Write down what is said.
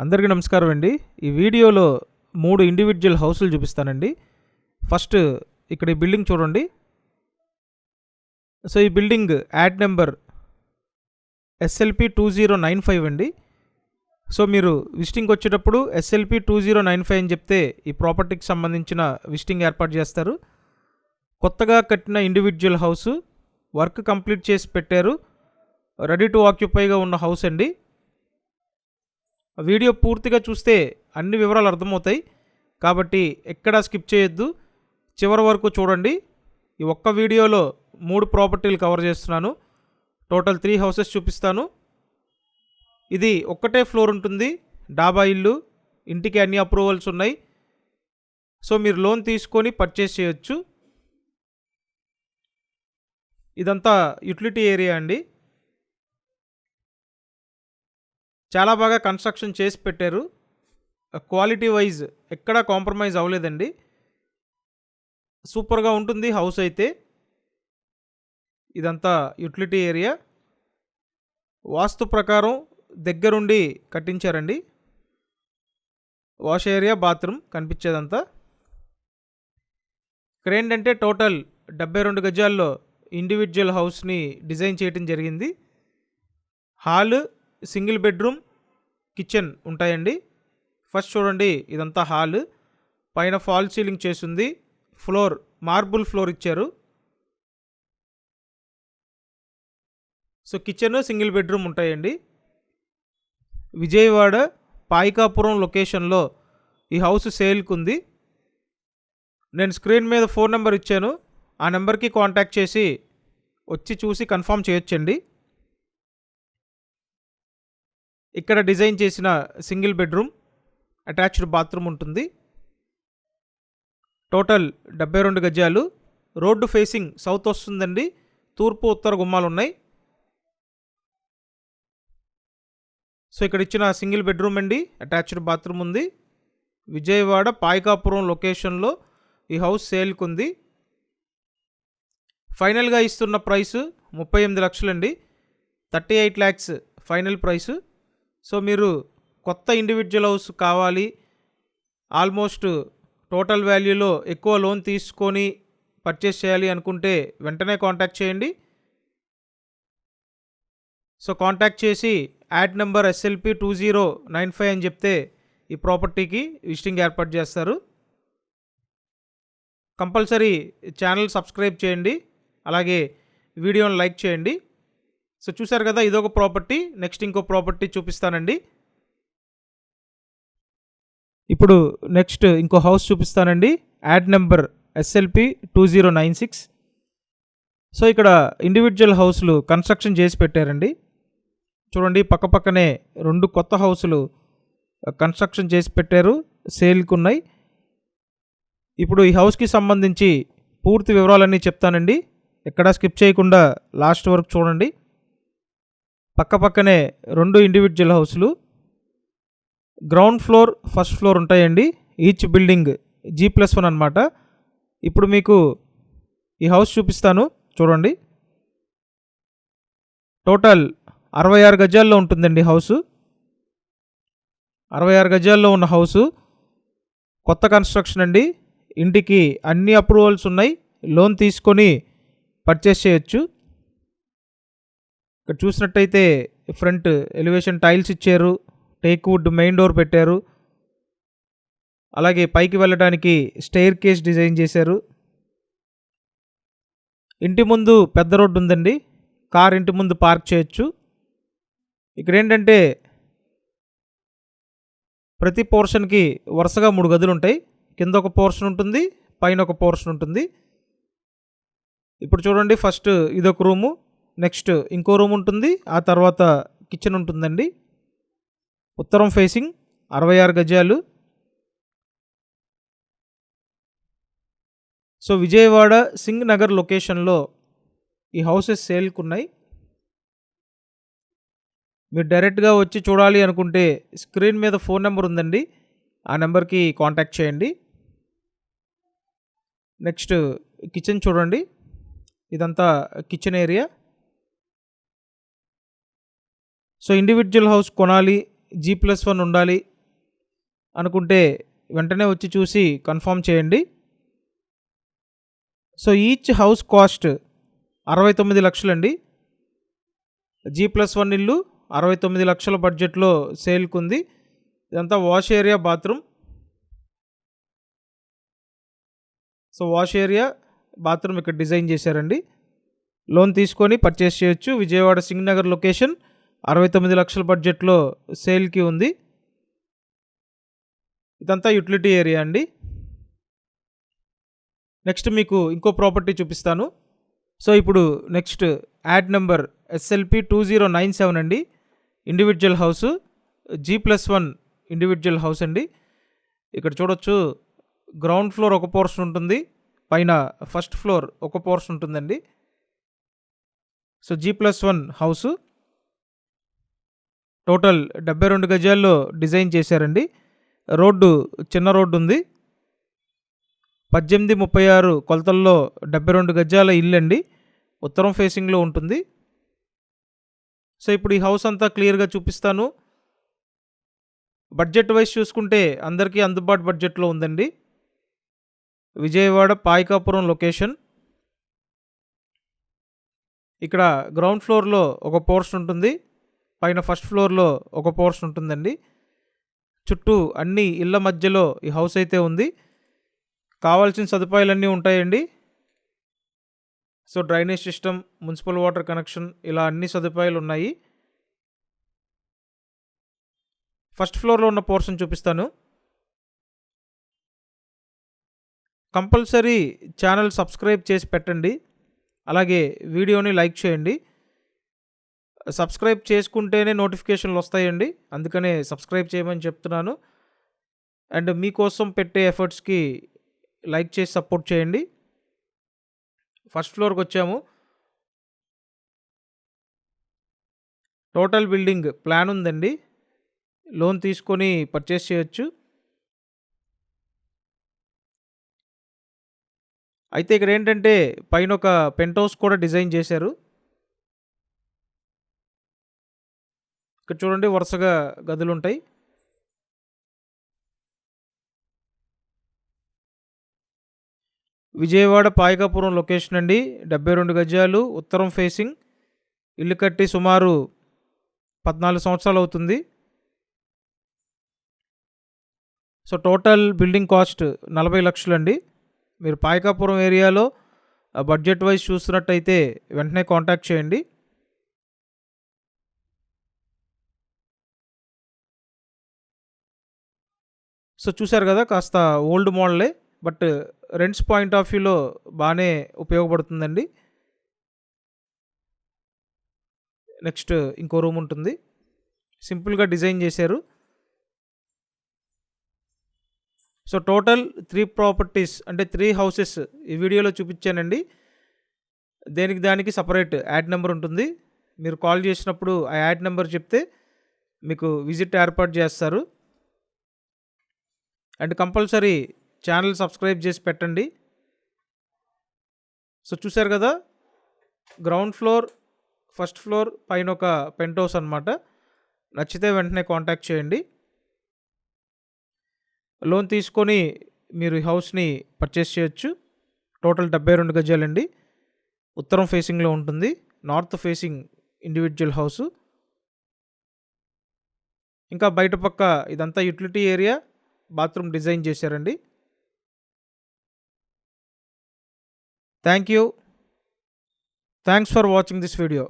అందరికీ నమస్కారం అండి. ఈ వీడియోలో 3 ఇండివిడ్యువల్ హౌసులు చూపిస్తానండి. ఫస్ట్ ఇక్కడ ఈ బిల్డింగ్ చూడండి. సో ఈ బిల్డింగ్ యాడ్ నెంబర్ SLP 2095 అండి. సో మీరు విజిటింగ్కి వచ్చేటప్పుడు SLP 2095 అని చెప్తే ఈ ప్రాపర్టీకి సంబంధించిన విజిటింగ్ ఏర్పాటు చేస్తారు. కొత్తగా కట్టిన ఇండివిడ్యువల్ హౌసు, వర్క్ కంప్లీట్ చేసి పెట్టారు, రెడీ టు ఆక్యుపైగా ఉన్న హౌస్ అండి. వీడియో పూర్తిగా చూస్తే అన్ని వివరాలు అర్థమవుతాయి కాబట్టి ఎక్కడా స్కిప్ చేయొద్దు, చివరి వరకు చూడండి. ఈ ఒక్క వీడియోలో 3 ప్రాపర్టీలు కవర్ చేస్తున్నాను. టోటల్ 3 హౌసెస్ చూపిస్తాను. ఇది ఒక్కటే ఫ్లోర్ ఉంటుంది, డాబా ఇల్లు, ఇంటికి అన్ని అప్రూవల్స్ ఉన్నాయి. సో మీరు లోన్ తీసుకొని పర్చేస్ చేయొచ్చు. ఇదంతా యూటిలిటీ ఏరియా అండి. చాలా బాగా కన్స్ట్రక్షన్ చేసి పెట్టారు. క్వాలిటీ వైజ్ ఎక్కడా కాంప్రమైజ్ అవ్వలేదండి. సూపర్గా ఉంటుంది హౌస్ అయితే. ఇదంతా యూటిలిటీ ఏరియా. వాస్తు ప్రకారం దగ్గరుండి కట్టించారండి. వాష్ ఏరియా, బాత్రూమ్ కనిపించేదంతా. ఇక్కడ ఏంటంటే టోటల్ 72 గజాల్లో ఇండివిడ్యువల్ హౌస్ని డిజైన్ చేయడం జరిగింది. హాల్, సింగిల్ బెడ్రూమ్, కిచెన్ ఉంటాయండి. ఫస్ట్ చూడండి, ఇదంతా హాల్. పైన ఫాల్ సీలింగ్ చేసింది. ఫ్లోర్ మార్బుల్ ఫ్లోర్ ఇచ్చారు. సో కిచెన్, సింగిల్ బెడ్రూమ్ ఉంటాయండి. విజయవాడ పాయికాపురం లొకేషన్లో ఈ హౌస్ సేల్కి ఉంది. నేను స్క్రీన్ మీద ఫోన్ నెంబర్ ఇచ్చాను, ఆ నెంబర్కి కాంటాక్ట్ చేసి వచ్చి చూసి కన్ఫర్మ్ చేయొచ్చండి. ఇక్కడ డిజైన్ చేసిన సింగిల్ బెడ్రూమ్, అటాచ్డ్ బాత్రూమ్ ఉంటుంది. టోటల్ 72 గజాలు. రోడ్డు ఫేసింగ్ సౌత్ వస్తుందండి. తూర్పు, ఉత్తర గుమ్మాలు ఉన్నాయి. సో ఇక్కడ ఇచ్చిన సింగిల్ బెడ్రూమ్ అండి, అటాచ్డ్ బాత్రూమ్ ఉంది. విజయవాడ పాయికాపురం లొకేషన్లో ఈ హౌస్ సేల్కి ఉంది. ఫైనల్గా ఇస్తున్న price 38 లక్షలండి. 38 lakhs final price. So మీరు కొత్త ఇండివిడ్యువల్ హౌస్ కావాలి, ఆల్మోస్ట్ టోటల్ వాల్యూలో ఎక్కువ లోన్ తీసుకొని పర్చేస్ చేయాలి అనుకుంటే వెంటనే కాంటాక్ట్ చేయండి. సో కాంటాక్ట్ చేసి యాడ్ నెంబర్ SLP 2095 అని చెప్తే ఈ ప్రాపర్టీకి విజిటింగ్ ఏర్పాటు చేస్తారు. కంపల్సరీ ఛానల్ సబ్స్క్రైబ్ చేయండి, అలాగే వీడియోని లైక్ చేయండి. సో చూసారు కదా, ఇదొక ప్రాపర్టీ. నెక్స్ట్ ఇంకో ప్రాపర్టీ చూపిస్తానండి. ఇప్పుడు నెక్స్ట్ ఇంకో హౌస్ చూపిస్తానండి. Add number SLP 2096. సో ఇక్కడ ఇండివిడ్యువల్ హౌస్లు కన్స్ట్రక్షన్ చేసి పెట్టారండి. చూడండి, పక్కపక్కనే 2 కొత్త హౌసులు కన్స్ట్రక్షన్ చేసి పెట్టారు, సేల్కి ఉన్నాయి. ఇప్పుడు ఈ హౌస్కి సంబంధించి పూర్తి వివరాలన్నీ చెప్తానండి. ఎక్కడా స్కిప్ చేయకుండా లాస్ట్ వరకు చూడండి. పక్కపక్కనే 2 ఇండివిడ్యువల్ హౌసులు. గ్రౌండ్ ఫ్లోర్, ఫస్ట్ ఫ్లోర్ ఉంటాయండి. ఈచ్ బిల్డింగ్ G+1 అనమాట. ఇప్పుడు మీకు ఈ హౌస్ చూపిస్తాను, చూడండి. టోటల్ 66 గజాల్లో ఉంటుందండి హౌసు. 66 గజాల్లో ఉన్న హౌసు, కొత్త కన్స్ట్రక్షన్ అండి. ఇంటికి అన్ని అప్రూవల్స్ ఉన్నాయి, లోన్ తీసుకొని పర్చేస్ చేయొచ్చు. ఇక్కడ చూసినట్టయితే ఫ్రంట్ ఎలివేషన్ టైల్స్ ఇచ్చారు, టేక్ వుడ్ మెయిన్ డోర్ పెట్టారు, అలాగే పైకి వెళ్ళడానికి స్టెయిర్ కేస్ డిజైన్ చేశారు. ఇంటి ముందు పెద్ద రోడ్డు ఉందండి, కార్ ఇంటి ముందు పార్క్ చేయొచ్చు. ఇక్కడ ఏంటంటే ప్రతి పోర్షన్కి వరుసగా 3 గదులు ఉంటాయి. కింద ఒక పోర్షన్ ఉంటుంది, పైన ఒక పోర్షన్ ఉంటుంది. ఇప్పుడు చూడండి, ఫస్ట్ ఇదొక రూము, నెక్స్ట్ ఇంకో రూమ్ ఉంటుంది, ఆ తర్వాత కిచెన్ ఉంటుందండి. ఉత్తరం ఫేసింగ్, 66 గజాలు. సో విజయవాడ సింగ్ నగర్ లొకేషన్లో ఈ హౌసెస్ సేల్కి ఉన్నాయి. మీరు డైరెక్ట్గా వచ్చి చూడాలి అనుకుంటే స్క్రీన్ మీద ఫోన్ నెంబర్ ఉందండి, ఆ నెంబర్కి కాంటాక్ట్ చేయండి. నెక్స్ట్ కిచెన్ చూడండి, ఇదంతా kitchen area. So individual house కొనాలి, G+1 ఉండాలి అనుకుంటే వెంటనే వచ్చి చూసి కన్ఫర్మ్ చేయండి. So each house cost 69 లక్షలండి. G+1 ఇల్లు 69 లక్షల బడ్జెట్లో సేల్కి ఉంది. ఇదంతా wash area, bathroom. So wash area, bathroom ఇక్కడ డిజైన్ చేశారండి. లోన్ తీసుకొని పర్చేస్ చేయొచ్చు. విజయవాడ సింగ్ నగర్ లొకేషన్, 69 లక్షల బడ్జెట్లో సేల్కి ఉంది. ఇదంతా యూటిలిటీ ఏరియా అండి. నెక్స్ట్ మీకు ఇంకో ప్రాపర్టీ చూపిస్తాను. సో ఇప్పుడు నెక్స్ట్ యాడ్ నెంబర్ SLP 2097 అండి. Individual house, G+1 individual house అండి. ఇక్కడ చూడొచ్చు, గ్రౌండ్ ఫ్లోర్ ఒక పోర్షన్ ఉంటుంది, పైన ఫస్ట్ ఫ్లోర్ ఒక పోర్షన్ ఉంటుందండి. సో G+1 హౌసు టోటల్ 72 గజాల్లో డిజైన్ చేశారండి. రోడ్డు చిన్న రోడ్డు ఉంది. 1836 కొలతల్లో 72 గజాల ఇల్లు అండి. ఉత్తరం ఫేసింగ్లో ఉంటుంది. సో ఇప్పుడు ఈ హౌస్ అంతా క్లియర్గా చూపిస్తాను. బడ్జెట్ వైజ్ చూసుకుంటే అందరికీ అందుబాటు బడ్జెట్లో ఉందండి. విజయవాడ పాయకాపురం లొకేషన్. ఇక్కడ గ్రౌండ్ ఫ్లోర్లో ఒక పోర్షన్ ఉంటుంది, పైన ఫస్ట్ ఫ్లోర్లో ఒక పోర్షన్ ఉంటుందండి. చుట్టూ అన్ని ఇళ్ళ మధ్యలో ఈ హౌస్ అయితే ఉంది. కావాల్సిన సదుపాయాలన్నీ ఉంటాయండి. So drainage system, municipal water connection, ఇలా అన్ని సదుపాయాలు ఉన్నాయి. ఫస్ట్ ఫ్లోర్లో ఉన్న పోర్షన్ చూపిస్తాను. కంపల్సరీ ఛానల్ సబ్స్క్రైబ్ చేసి పెట్టండి. అలాగే వీడియోని లైక్ చేయండి. సబ్స్క్రైబ్ చేసుకుంటేనే నోటిఫికేషన్లు వస్తాయండి, అందుకనే సబ్స్క్రైబ్ చేయమని చెప్తున్నాను. అండ్ మీకోసం పెట్టే ఎఫర్ట్స్కి లైక్ చేసి సపోర్ట్ చేయండి. ఫస్ట్ ఫ్లోర్కి వచ్చాము. టోటల్ బిల్డింగ్ ప్లాన్ ఉందండి. లోన్ తీసుకొని పర్చేస్ చేయొచ్చు. అయితే ఇక్కడ ఏంటంటే పైన ఒక పెంట్ హౌస్ కూడా డిజైన్ చేశారు. ఇక్కడ చూడండి, వరుసగా గదులు ఉంటాయి. విజయవాడ పాయకాపురం లొకేషన్ అండి. 72 గజాలు, ఉత్తరం ఫేసింగ్. ఇల్లు కట్టి సుమారు 14 సంవత్సరాలు అవుతుంది. సో టోటల్ బిల్డింగ్ కాస్ట్ 40 లక్షలు అండి. మీరు పాయకాపురం ఏరియాలో బడ్జెట్ వైజ్ చూస్తున్నట్టయితే వెంటనే కాంటాక్ట్ చేయండి. సో చూశారు కదా, కాస్త ఓల్డ్ మోడలే, బట్ రెంట్స్ పాయింట్ ఆఫ్ వ్యూలో బాగానే ఉపయోగపడుతుందండి. నెక్స్ట్ ఇంకో రూమ్ ఉంటుంది, సింపుల్గా డిజైన్ చేశారు. సో టోటల్ 3 ప్రాపర్టీస్, అంటే 3 హౌసెస్ ఈ వీడియోలో చూపించానండి. దానికి సపరేట్ యాడ్ నెంబర్ ఉంటుంది. మీరు కాల్ చేసినప్పుడు ఆ యాడ్ నెంబర్ చెప్తే మీకు విజిట్ ఏర్పాటు చేస్తారు. అండ్ కంపల్సరీ ఛానల్ సబ్స్క్రైబ్ చేసి పెట్టండి. సో చూశారు కదా, గ్రౌండ్ ఫ్లోర్, ఫస్ట్ ఫ్లోర్, పైన ఒక పెంట్ హౌస్ అనమాట. నచ్చితే వెంటనే కాంటాక్ట్ చేయండి. లోన్ తీసుకొని మీరు ఈ హౌస్ని పర్చేస్ చేయొచ్చు. టోటల్ 72 గజాలండి. ఉత్తరం ఫేసింగ్లో ఉంటుంది. North facing individual house. ఇంకా బయట పక్క ఇదంతా యూటిలిటీ ఏరియా, బాత్రూమ్ డిజైన్ చేశారండి. Thank you. Thanks for watching this video.